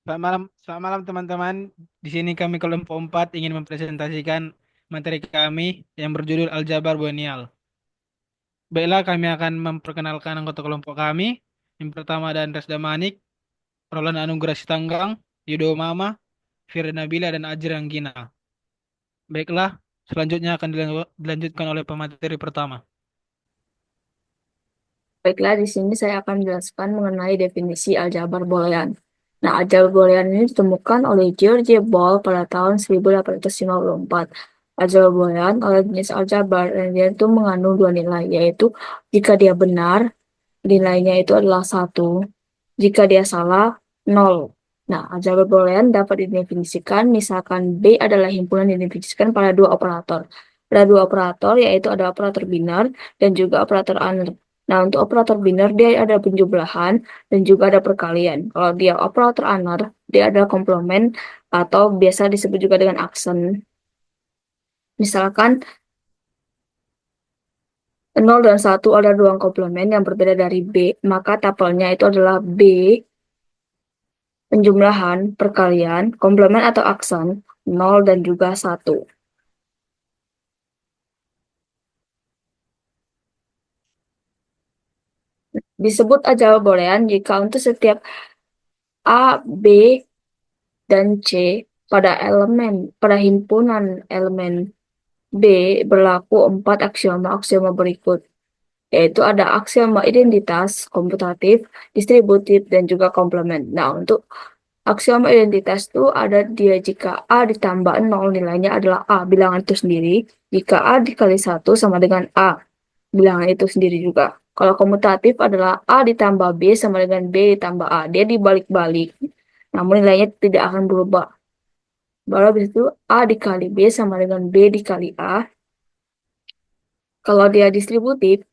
Selamat malam teman-teman. Di sini kami kelompok 4 ingin mempresentasikan materi kami yang berjudul Aljabar Bonial. Baiklah, kami akan memperkenalkan anggota kelompok kami. Yang pertama ada Andres Damanik, Roland Anugrah Sitanggang, Yudo Mama, Firda Nabila, dan Ajri Anggina. Baiklah, selanjutnya akan dilanjutkan oleh pemateri pertama. Baiklah, di sini saya akan menjelaskan mengenai definisi aljabar boolean. Nah, aljabar boolean ini ditemukan oleh George Boole pada tahun 1854. Aljabar boolean adalah jenis aljabar dan dia itu mengandung dua nilai, yaitu jika dia benar, nilainya itu adalah satu, jika dia salah, nol. Nah, aljabar boolean dapat didefinisikan misalkan B adalah himpunan yang didefinisikan pada dua operator. Pada dua operator, yaitu ada operator biner dan juga operator AND. Nah, untuk operator biner dia ada penjumlahan dan juga ada perkalian. Kalau dia operator AND, dia ada komplement atau biasa disebut juga dengan aksen. Misalkan 0 dan 1 ada dua komplement yang berbeda dari B, maka tapelnya itu adalah B, penjumlahan, perkalian, komplement atau aksen, 0 dan juga 1. Disebut aljabar boolean jika untuk setiap A, B, dan C pada himpunan elemen B berlaku empat aksioma berikut, yaitu ada aksioma identitas, komutatif, distributif, dan juga komplement. Nah, untuk aksioma identitas itu ada dia jika A ditambah 0 nilainya adalah A, bilangan itu sendiri. Jika A dikali satu sama dengan A, bilangan itu sendiri juga. Kalau komutatif adalah A ditambah B sama dengan B ditambah A. Dia dibalik-balik, namun nilainya tidak akan berubah. Baru habis itu A dikali B sama dengan B dikali A. Kalau dia distributif,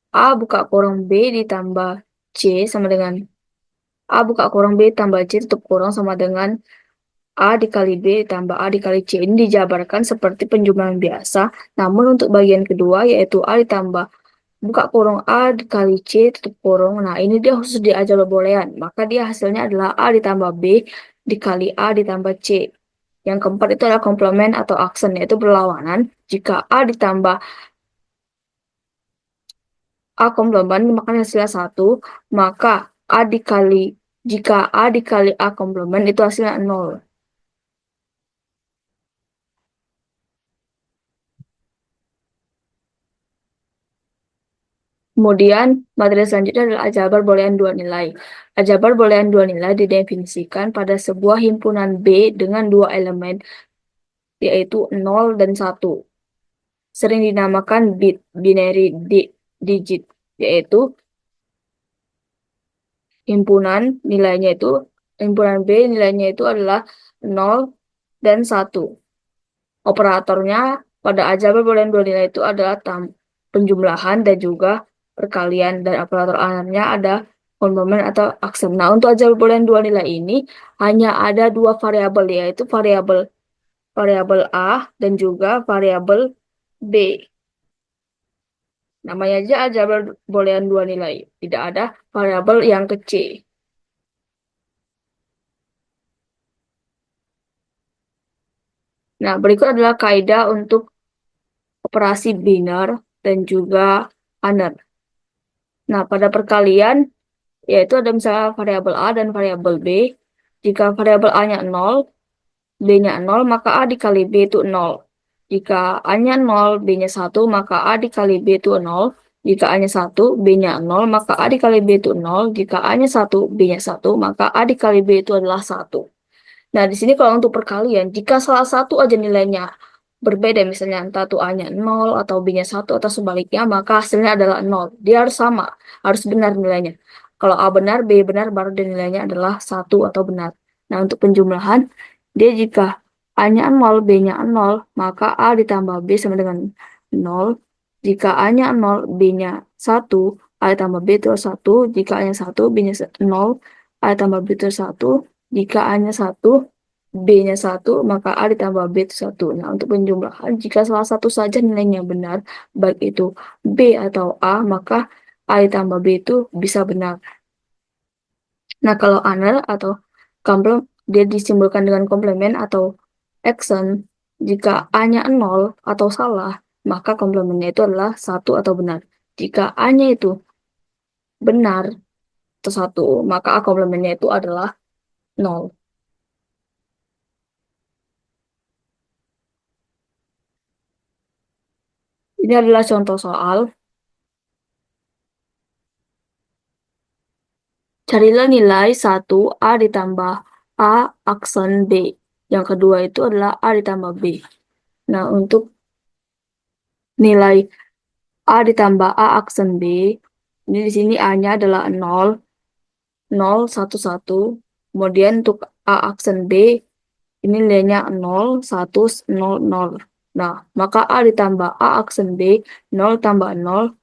A buka kurung B ditambah C sama dengan A buka kurung B tambah C tutup kurung sama dengan A dikali B ditambah A dikali C. Ini dijabarkan seperti penjumlahan biasa. Namun untuk bagian kedua yaitu A ditambah buka kurung A dikali C tutup kurung. Nah, ini dia khusus diajar boolean. Maka dia hasilnya adalah A ditambah B dikali A ditambah C. Yang keempat itu adalah komplement atau aksen, yaitu berlawanan. Jika A ditambah A komplement maka hasilnya satu, maka A dikali jika A dikali A komplement itu hasilnya nol. Kemudian, materi selanjutnya adalah aljabar boolean dua nilai. Aljabar boolean dua nilai didefinisikan pada sebuah himpunan B dengan dua elemen, yaitu 0 dan 1. Sering dinamakan bit, binary digit, yaitu himpunan nilainya itu, himpunan B nilainya itu adalah 0 dan 1. Operatornya pada aljabar boolean dua nilai itu adalah penjumlahan dan juga perkalian, dan operator alarmnya ada komplement atau aksen. Nah, untuk aljabar boolean dua nilai ini hanya ada dua variabel, yaitu variabel variabel A dan juga variabel B. Namanya aja aljabar boolean dua nilai. Tidak ada variabel yang kecil. Nah, berikut adalah kaidah untuk operasi biner dan juga AND. Nah, pada perkalian yaitu ada misalnya variabel A dan variabel B. Jika variabel A-nya 0, B-nya 0, maka A dikali B itu 0. Jika A-nya 0, B-nya 1, maka A dikali B itu 0. Jika A-nya 1, B-nya 0, maka A dikali B itu 0. Jika A-nya 1, B-nya 1, maka A dikali B itu adalah 1. Nah, di sini kalau untuk perkalian, jika salah satu aja nilainya berbeda, misalnya entah tuh A-nya 0 atau B-nya 1 atau sebaliknya, maka hasilnya adalah 0. Dia harus sama, harus benar nilainya. Kalau A benar, B benar, baru dia nilainya adalah 1 atau benar. Nah, untuk penjumlahan, dia jika A-nya 0, B-nya 0, maka A ditambah B sama dengan 0. Jika A-nya 0, B-nya 1, A ditambah B itu 1. Jika A-nya 1, B-nya 0, A ditambah B itu 1. Jika A-nya 1, B-nya 1, maka A ditambah B itu 1. Nah, untuk penjumlahan, jika salah satu saja nilainya benar, baik itu B atau A, maka A ditambah B itu bisa benar. Nah, kalau AND atau dia disimbolkan dengan komplement atau aksen. Jika A-nya 0 atau salah, maka komplementnya itu adalah satu atau benar. Jika A-nya itu benar atau satu, maka A komplementnya itu adalah 0. Ini adalah contoh soal. Carilah nilai 1A ditambah A aksen B. Yang kedua itu adalah A ditambah B. Nah, untuk nilai A ditambah A aksen B, ini di sini A-nya adalah 0, 0, 1, 1. Kemudian untuk A aksen B, ini nilainya 0, 1, 0, 0. Nah, maka A ditambah A aksen B, 0 tambah 0,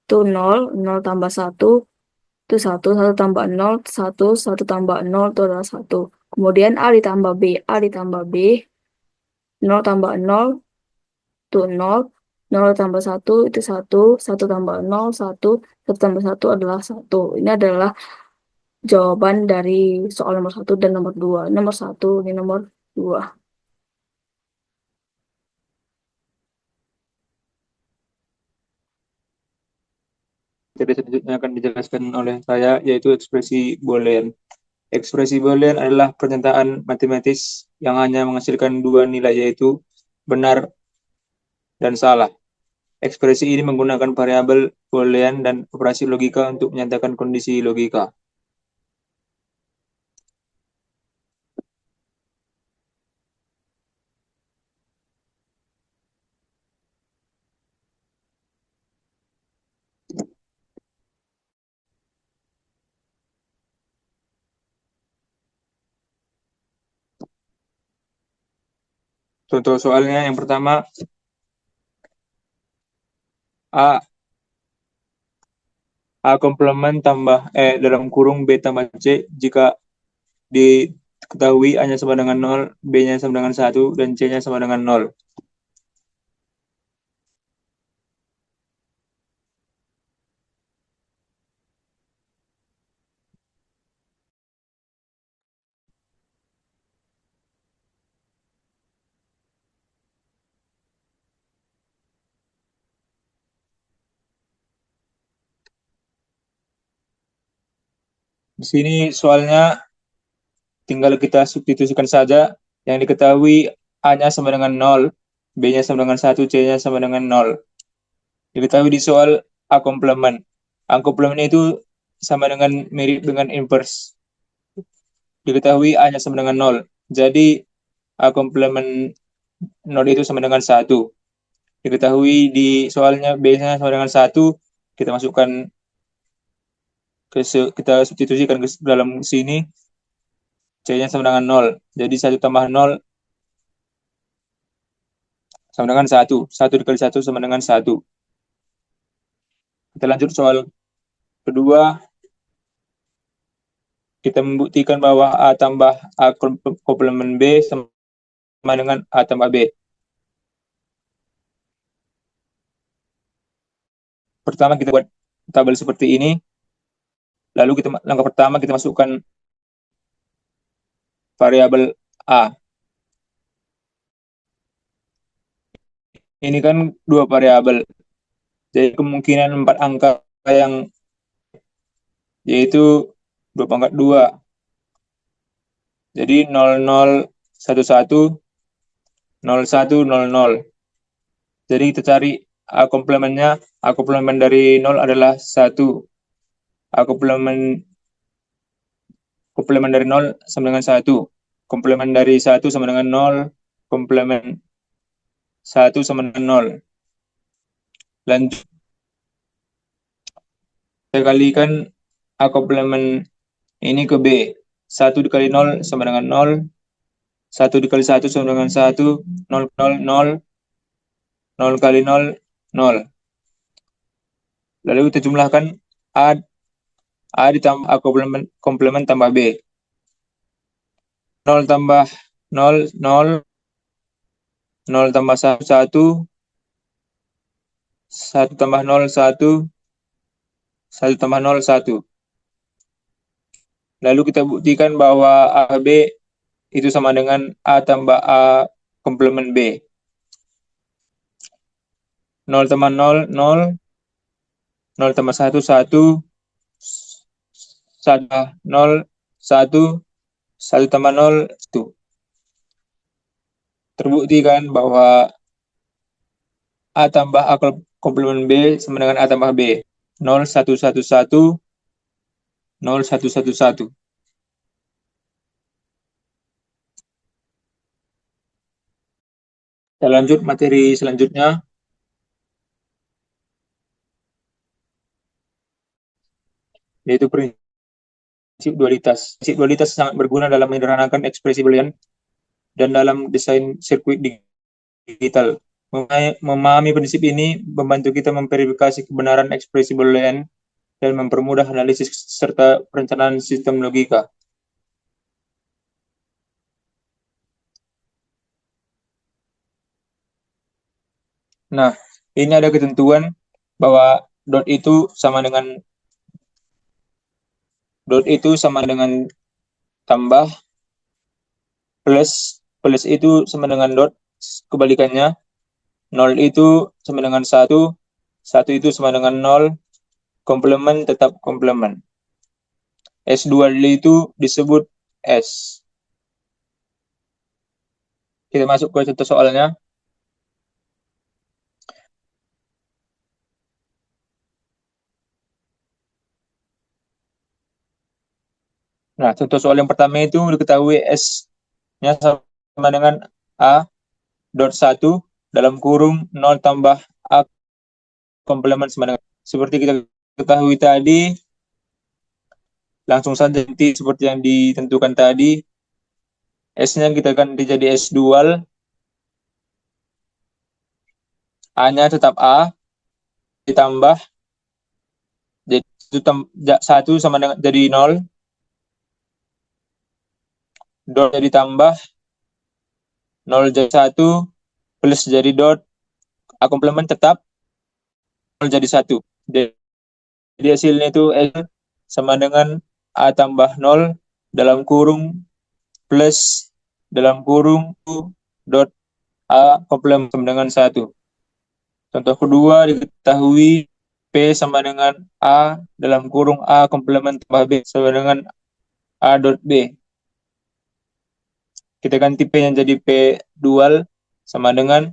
itu 0, 0 tambah 1, itu 1, 1 tambah 0, 1, 1 tambah 0, itu adalah 1. Kemudian A ditambah B, A ditambah B, 0 tambah 0, itu 0, 0 tambah 1, itu 1, 1 tambah 0, 1, 1 tambah 1 adalah 1. Ini adalah jawaban dari soal nomor 1 dan nomor 2. Nomor 1, ini nomor 2. Jadi selanjutnya akan dijelaskan oleh saya, yaitu ekspresi Boolean. Ekspresi Boolean adalah pernyataan matematis yang hanya menghasilkan dua nilai, yaitu benar dan salah. Ekspresi ini menggunakan variabel Boolean dan operasi logika untuk menyatakan kondisi logika. Contoh soalnya yang pertama, A, A komplement tambah dalam kurung B tambah C jika diketahui A-nya sama dengan 0, B-nya sama dengan 1, dan C-nya sama dengan 0. Di sini soalnya tinggal kita substitusikan saja. Yang diketahui A-nya sama dengan 0, B-nya sama dengan 1, C-nya sama dengan 0. Diketahui di soal A komplement. A komplement itu sama dengan mirip dengan inverse. Diketahui A-nya sama dengan 0. Jadi A komplement 0 itu sama dengan 1. Diketahui di soalnya B-nya sama dengan 1, kita masukkan kita substitusikan ke dalam sini, C-nya sama dengan 0. Jadi 1 tambah 0 sama dengan 1. 1 dikali 1 sama dengan 1. Kita lanjut soal kedua. Kita membuktikan bahwa A tambah A komplement B sama dengan A tambah B. Pertama kita buat tabel seperti ini. Lalu langkah pertama kita masukkan variabel A. Ini kan dua variabel. Jadi kemungkinan 4 angka yang yaitu 2 pangkat 2. Jadi 0011 0100. Jadi kita cari A komplementnya. A komplement dari 0 adalah 1. A komplement dari 0 sama dengan 1. Komplement dari 1 sama dengan 0. Komplement 1 sama dengan 0. Lanjut, kita kalikan A komplement ini ke B. 1 dikali 0 sama dengan 0. 1 dikali 1 sama dengan 1. 0, 0, 0. 0 kali 0, 0. Lalu kita jumlahkan A ditambah A komplement tambah B. 0 tambah 0, 0. 0 tambah 1, 1. 1 tambah 0, 1. 1 tambah 0, 1. Lalu kita buktikan bahwa AB itu sama dengan A tambah A komplement B. 0 tambah 0, 0. 0 tambah 1, 1. 1, 0, 1. 1 tambah 0, 1. Terbukti kan bahwa A tambah A komplement B sama dengan A tambah B. 0, 1, 1, 1. 0, 1, 1, 1. Kita lanjut materi selanjutnya, yaitu prinsip dualitas. Prinsip dualitas sangat berguna dalam menyederhanakan ekspresi Boolean dan dalam desain sirkuit digital. Memahami prinsip ini membantu kita memverifikasi kebenaran ekspresi Boolean dan mempermudah analisis serta perencanaan sistem logika. Nah, ini ada ketentuan bahwa dot itu sama dengan tambah, plus itu sama dengan dot, kebalikannya. 0 itu sama dengan 1, 1 itu sama dengan 0, komplement tetap komplement. S2 itu disebut S. Kita masuk ke contoh soalnya. Nah, contoh soal yang pertama itu diketahui S-nya sama dengan A dot 1 dalam kurung 0 tambah A komplement sama dengan. Seperti kita ketahui tadi, langsung saja seperti yang ditentukan tadi, S-nya kita ganti jadi S dual, A-nya tetap A, ditambah, jadi 1 sama dengan jadi 0, dot jadi tambah, 0 jadi 1, plus jadi dot, A komplement tetap, 0 jadi 1. Jadi hasilnya itu S sama dengan A tambah 0 dalam kurung plus dalam kurung dot A komplement sama dengan 1. Contoh kedua diketahui P sama dengan A dalam kurung A komplement tambah B sama dengan A dot B. Kita ganti P yang jadi P dual sama dengan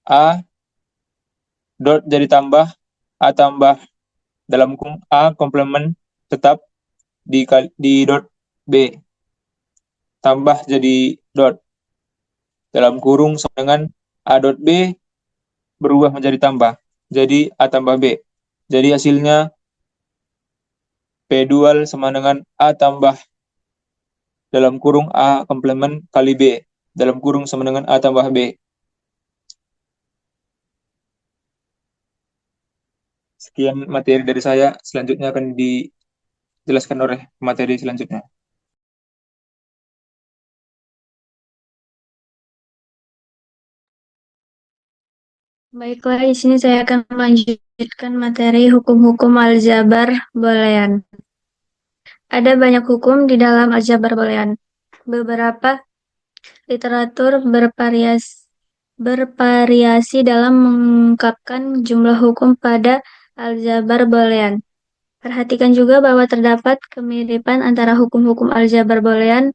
A dot jadi tambah A tambah dalam kurung A komplement tetap di dot B tambah jadi dot dalam kurung sama dengan A dot B berubah menjadi tambah jadi A tambah B. Jadi hasilnya P dual sama dengan A tambah dalam kurung A komplement kali B dalam kurung sama dengan A tambah B. Sekian materi dari saya, selanjutnya akan dijelaskan oleh materi selanjutnya. Baiklah, di sini saya akan melanjutkan materi hukum-hukum aljabar boolean. Ada banyak hukum di dalam aljabar boolean. Beberapa literatur bervariasi dalam mengungkapkan jumlah hukum pada aljabar boolean. Perhatikan juga bahwa terdapat kemiripan antara hukum-hukum aljabar boolean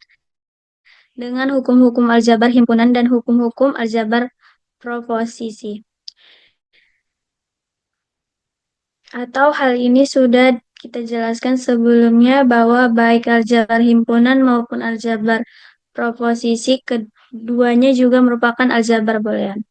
dengan hukum-hukum aljabar himpunan dan hukum-hukum aljabar proposisi. Atau hal ini sudah kita jelaskan sebelumnya bahwa baik aljabar himpunan maupun aljabar proposisi keduanya juga merupakan aljabar boolean.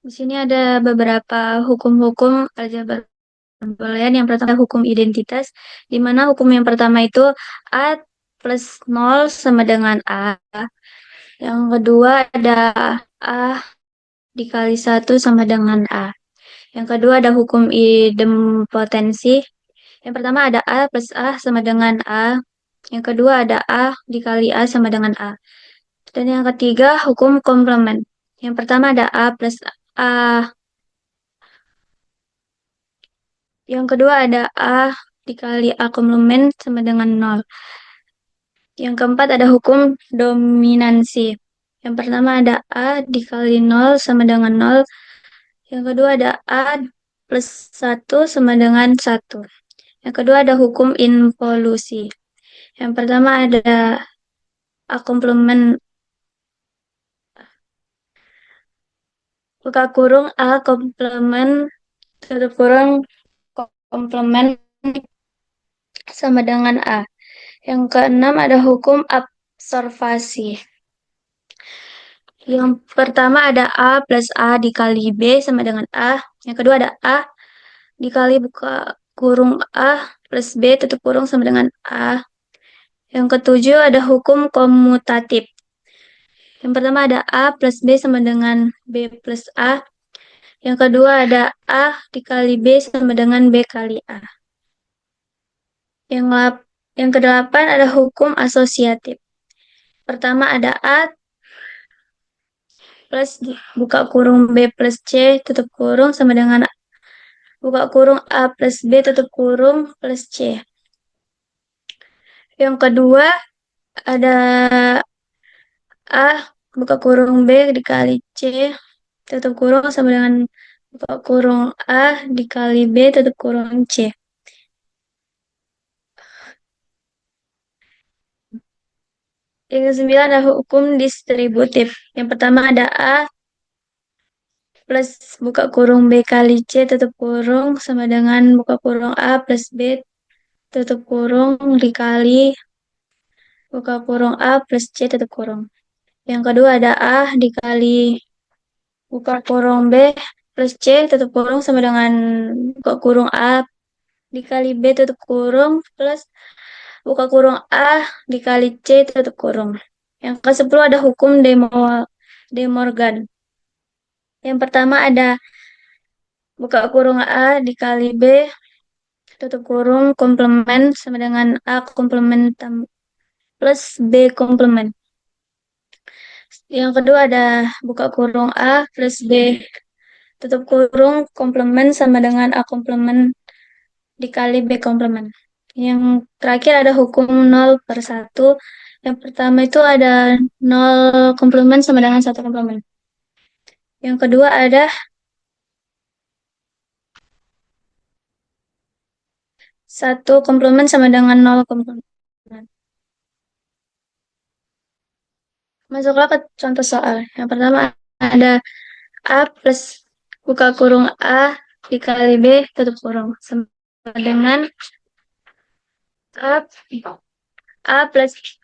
Di sini ada beberapa hukum-hukum aljabar boolean. Yang pertama hukum identitas, di mana hukum yang pertama itu A plus 0 sama dengan A. Yang kedua ada A dikali 1 sama dengan A. Yang kedua ada hukum idempotensi. Yang pertama ada A plus A sama dengan A. Yang kedua ada A dikali A sama dengan A. Dan yang ketiga hukum komplement. Yang pertama ada A plus A. Yang kedua ada A dikali A komplement sama dengan 0. Yang keempat ada hukum dominansi. Yang pertama ada A dikali 0 sama dengan 0. Yang kedua ada A plus 1 sama dengan 1. Yang kedua ada hukum involusi. Yang pertama ada A komplement buka kurung A komplement tutup kurung komplement sama dengan A. Yang keenam ada hukum absorpsi. Yang pertama ada A plus A dikali B sama dengan A. Yang kedua ada A dikali buka kurung A plus B tutup kurung sama dengan A. Yang ketujuh ada hukum komutatif. Yang pertama ada A plus B sama dengan B plus A. Yang kedua ada A dikali B sama dengan B kali A. Yang kedelapan ada hukum asosiatif. Pertama ada A plus buka kurung B plus C tutup kurung sama dengan buka kurung A plus B tutup kurung plus C. Yang kedua ada A buka kurung B dikali C tutup kurung sama dengan buka kurung A dikali B tutup kurung C. Yang kesembilan ada hukum distributif. Yang pertama ada A plus buka kurung B kali C tutup kurung sama dengan buka kurung A plus B tutup kurung dikali buka kurung A plus C tutup kurung. Yang kedua ada A dikali buka kurung B plus C tutup kurung sama dengan buka kurung A dikali B tutup kurung plus buka kurung A dikali C tutup kurung. Yang ke-10 ada hukum De Morgan. Yang pertama ada buka kurung A dikali B tutup kurung komplement sama dengan A komplement plus B komplement. Yang kedua ada buka kurung A plus B tutup kurung komplement sama dengan A komplement dikali B komplement. Yang terakhir ada hukum 0/1. Yang pertama itu ada 0 komplement sama dengan 1 komplement. Yang kedua ada 1 komplement sama dengan 0 komplement. Masuklah ke contoh soal. Yang pertama ada A plus buka kurung A dikali B tutup kurung sama dengan A, A plus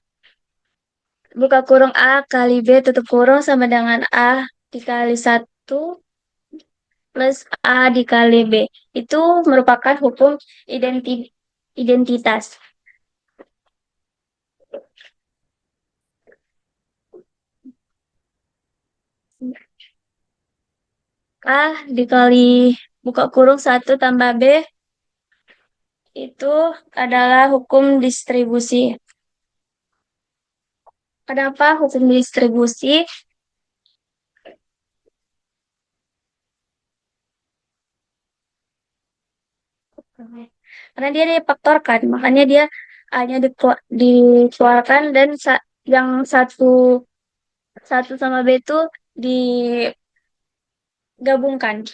buka kurung A kali B tutup kurung sama dengan A dikali 1 plus A dikali B. Itu merupakan hukum identitas. A dikali buka kurung 1 tambah B itu adalah hukum distribusi. Kenapa hukum distribusi? Karena dia difaktorkan, makanya dia hanya dikeluarkan dan yang satu satu sama B itu digabungkan.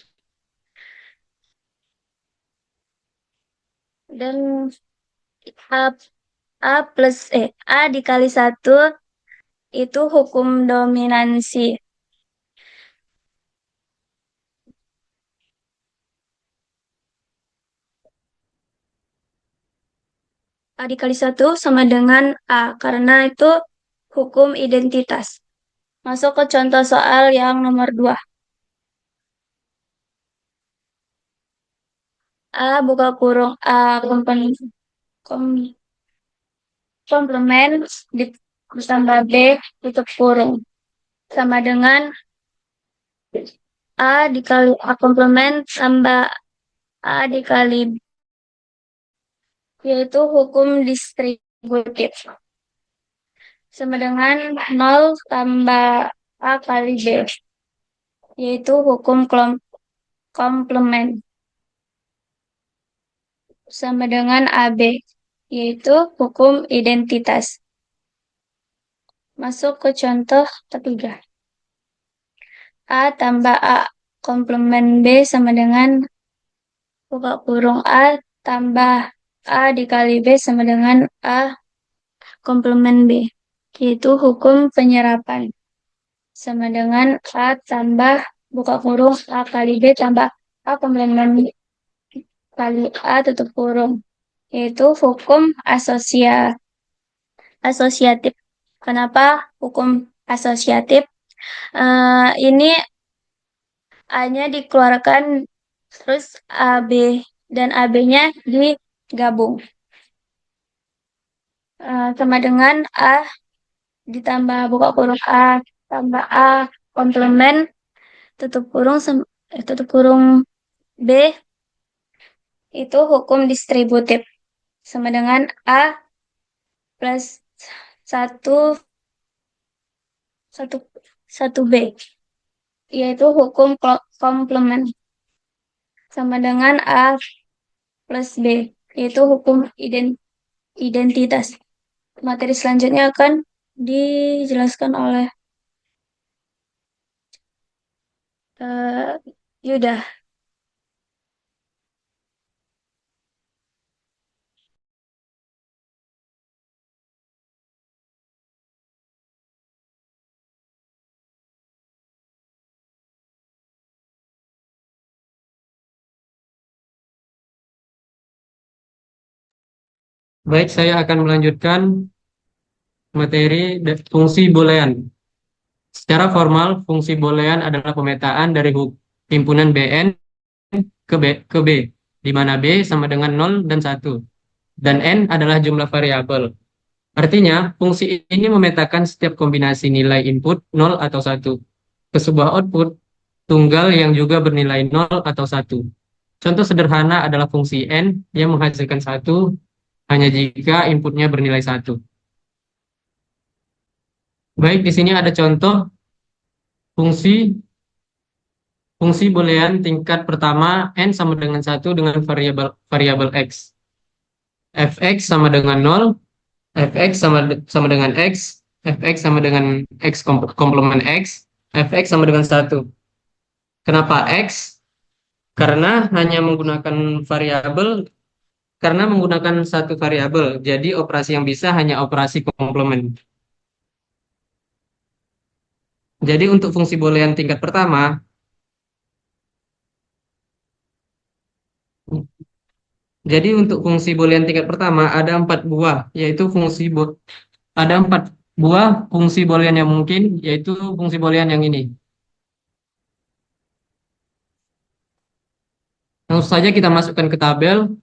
Dan A, A dikali 1 itu hukum dominansi. A dikali 1 sama dengan A, karena itu hukum identitas. Masuk ke contoh soal yang nomor 2. A buka kurung A komplement ditambah B tutup kurung. Sama dengan A dikali A komplement tambah A dikali yaitu hukum distributif. Sama dengan 0 tambah A kali B, yaitu hukum komplement. Sama dengan AB, yaitu hukum identitas. Masuk ke contoh ketiga. A tambah A komplement B sama dengan buka kurung A tambah A dikali B sama dengan A komplement B, yaitu hukum penyerapan. Sama dengan A tambah buka kurung A kali B tambah A komplement B kali A tutup kurung, yaitu hukum asosiatif. Kenapa hukum asosiatif? Ini A-nya dikeluarkan, terus AB dan AB-nya digabung. Sama dengan A ditambah buka kurung A tambah A komplement tutup kurung B, itu hukum distributif. Sama dengan A plus satu satu satu B, yaitu hukum komplement. Sama dengan A plus B, yaitu hukum identitas. Materi selanjutnya akan dijelaskan oleh Yuda. Baik, saya akan melanjutkan materi fungsi boolean. Secara formal, fungsi boolean adalah pemetaan dari himpunan Bn ke B, di mana B sama dengan 0 dan 1, dan N adalah jumlah variabel. Artinya, fungsi ini memetakan setiap kombinasi nilai input 0 atau 1 ke sebuah output tunggal yang juga bernilai 0 atau 1. Contoh sederhana adalah fungsi N yang menghasilkan 1 hanya jika inputnya bernilai 1. Baik, di sini ada contoh fungsi fungsi boolean tingkat pertama n sama dengan 1 dengan variabel variabel x. Fx sama dengan 0, fx sama dengan x, fx sama dengan x komplement x, fx sama dengan 1. Kenapa x? Karena hanya menggunakan variabel, karena menggunakan satu variabel, jadi operasi yang bisa hanya operasi komplement. Jadi untuk fungsi boolean tingkat pertama, Jadi untuk fungsi boolean tingkat pertama ada 4 buah, yaitu ada 4 buah fungsi boolean yang mungkin, yaitu fungsi boolean yang ini. Langsung saja kita masukkan ke tabel,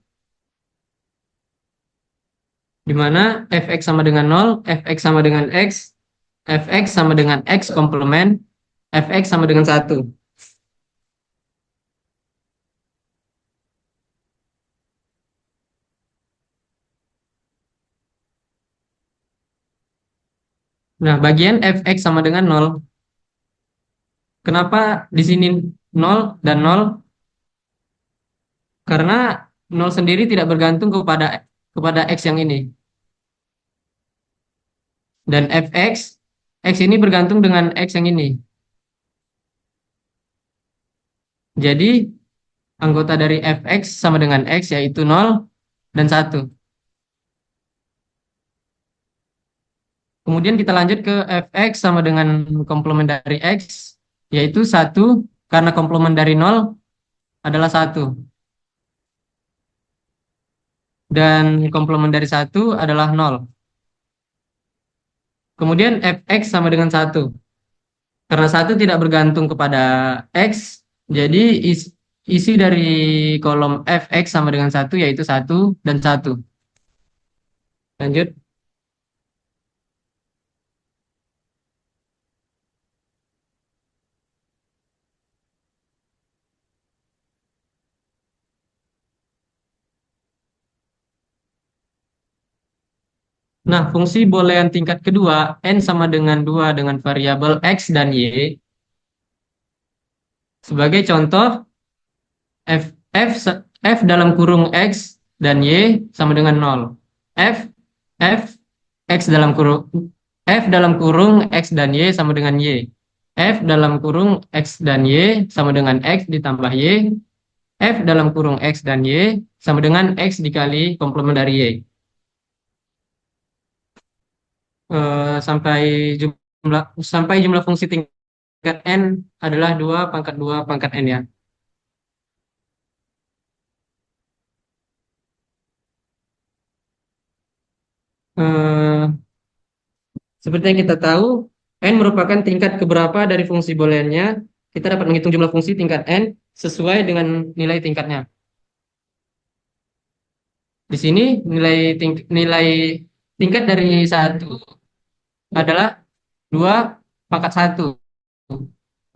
di mana fx sama dengan 0, fx sama dengan x, fx sama dengan x komplement, fx sama dengan 1. Nah, bagian fx sama dengan 0. Kenapa di sini 0 dan 0? Karena 0 sendiri tidak bergantung kepada x yang ini. Dan x ini bergantung dengan x yang ini. Jadi anggota dari fx sama dengan x yaitu 0 dan 1. Kemudian kita lanjut ke fx sama dengan komplement dari x yaitu 1 karena komplement dari 0 adalah 1. Dan komplement dari 1 adalah 0. Kemudian fx sama dengan 1. Karena 1 tidak bergantung kepada x, jadi isi dari kolom fx sama dengan 1 yaitu 1 dan 1. Lanjut. Nah, fungsi boolean tingkat kedua, n sama dengan 2 dengan variabel x dan y. Sebagai contoh, f, f dalam kurung x dan y sama dengan 0. F, f, x dalam kurung, f dalam kurung x dan y sama dengan y. F dalam kurung x dan y sama dengan x ditambah y. F dalam kurung x dan y sama dengan x dikali komplement dari y. Sampai jumlah fungsi tingkat n adalah 2 pangkat n ya. Eh, Seperti yang kita tahu, n merupakan tingkat keberapa dari fungsi booleannya. Kita dapat menghitung jumlah fungsi tingkat n sesuai dengan nilai tingkatnya. Di sini nilai tingkat dari 1 adalah 2 pangkat 1.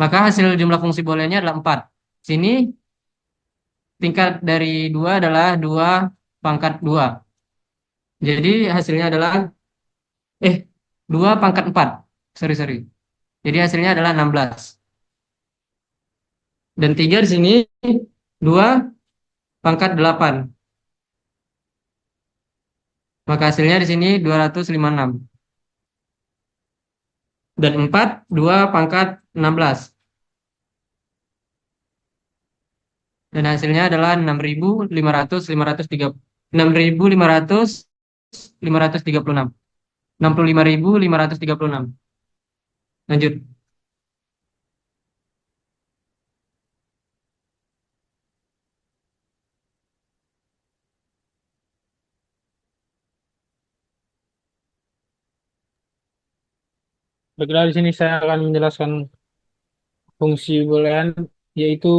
Maka hasil jumlah fungsi booleannya adalah 4. Sini tingkat dari 2 adalah 2 pangkat 2. Jadi hasilnya adalah 2 pangkat 4. Sorry, sorry. Jadi hasilnya adalah 16. Dan 3 di sini 2 pangkat 8. Maka hasilnya di sini 256. Dan 4 2 pangkat 16. Dan hasilnya adalah 6.536. 65.536. Lanjut. Baiklah, di sini saya akan menjelaskan fungsi boolean, yaitu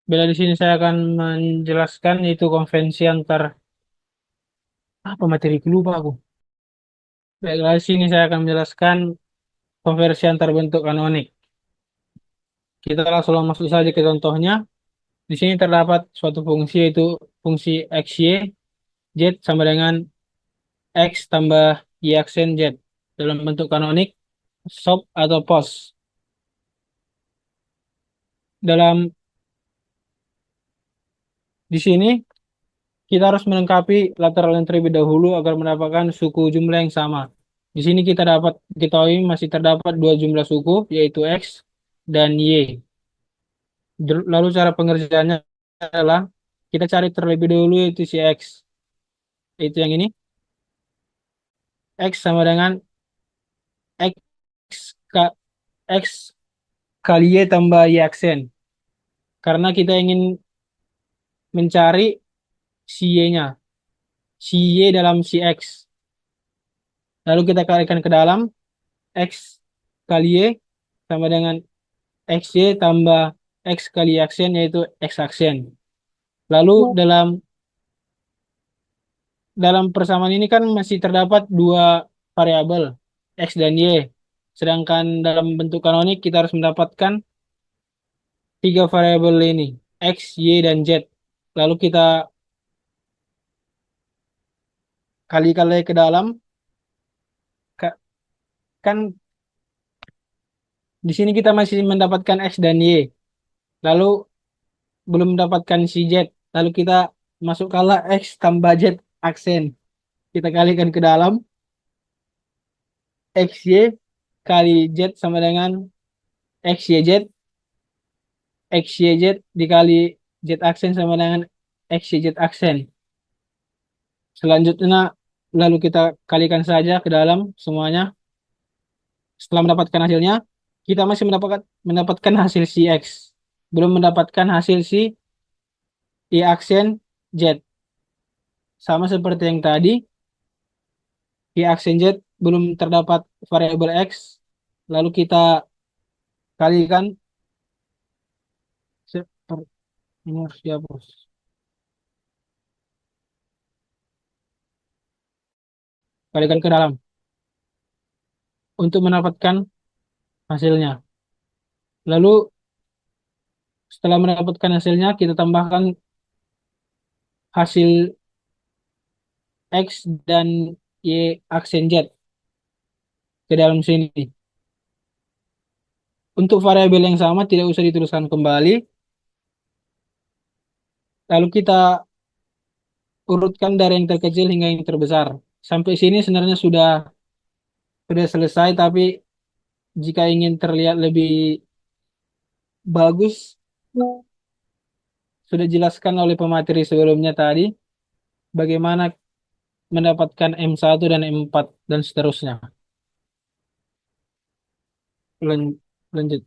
bila di sini saya akan menjelaskan yaitu konvensi antar apa materi lupa aku. Baiklah, di sini saya akan menjelaskan konversi antar bentuk kanonik. Kita langsung masuk saja ke contohnya. Di sini terdapat suatu fungsi yaitu fungsi xy, z sama dengan x tambah y aksen z dalam bentuk kanonik, sop atau pos. Dalam di sini kita harus melengkapi lateral yang terlebih dahulu agar mendapatkan suku jumlah yang sama. Di sini kita dapat ketahui masih terdapat dua jumlah suku yaitu x dan y. Lalu cara pengerjaannya adalah kita cari terlebih dahulu yaitu si x. Itu yang ini. X sama dengan x, x kali y tambah y aksen. Karena kita ingin mencari si y-nya. Si y dalam si x. Lalu kita kalikan ke dalam x kali y sama dengan xy tambah x kali y aksen yaitu x aksen. Lalu dalam persamaan ini kan masih terdapat dua variabel x dan y. Sedangkan dalam bentuk kanonik kita harus mendapatkan tiga variabel ini, x, y, dan z. Lalu kita kali-kali ke dalam, kan di sini kita masih mendapatkan x dan y. Lalu belum mendapatkan si z. Lalu kita masukkanlah x tambah z aksen. Kita kalikan ke dalam, xy kali z sama dengan xyz, xyz dikali z aksen sama dengan xyz aksen. Selanjutnya, lalu kita kalikan saja ke dalam semuanya. Setelah mendapatkan hasilnya, kita masih mendapatkan hasil si x. Belum mendapatkan hasil si y aksen z. Sama seperti yang tadi, Y aksen Z belum terdapat variabel X, lalu kita kalikan, ini harus dihapus. Kalikan ke dalam untuk mendapatkan hasilnya. Lalu setelah mendapatkan hasilnya, kita tambahkan hasil X dan Y aksen Z ke dalam sini. Untuk variabel yang sama tidak usah dituliskan kembali. Lalu kita urutkan dari yang terkecil hingga yang terbesar. Sampai sini sebenarnya sudah selesai, tapi jika ingin terlihat lebih bagus, sudah dijelaskan oleh pemateri sebelumnya tadi bagaimana mendapatkan M1 dan M4 dan seterusnya. Lanjut.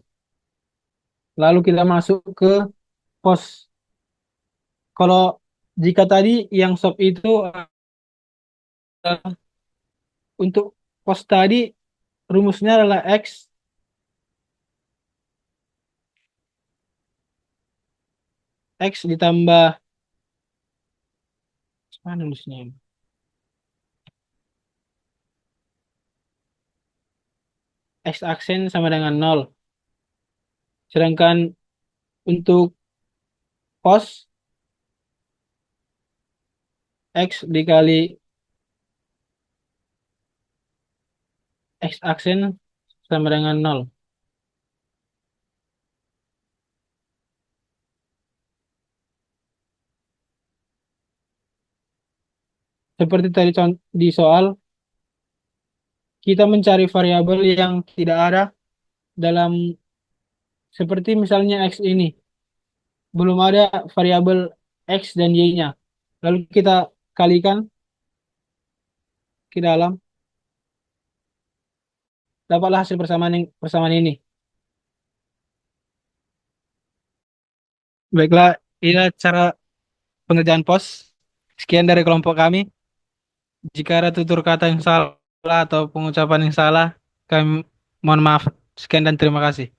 Lalu kita masuk ke pos. Kalau jika tadi yang sob itu untuk pos tadi rumusnya adalah X ditambah mana nulisnya ini? X aksen sama dengan 0. Sedangkan untuk pos X dikali X aksen sama dengan 0. Seperti tadi di soal, kita mencari variabel yang tidak ada dalam, seperti misalnya X ini. Belum ada variabel X dan Y-nya. Lalu kita kalikan ke dalam, dapatlah hasil persamaan ini. Baiklah, inilah cara pengerjaan pos. Sekian dari kelompok kami. Jika ada tutur kata yang salah atau pengucapan yang salah, kami mohon maaf. Sekian dan terima kasih.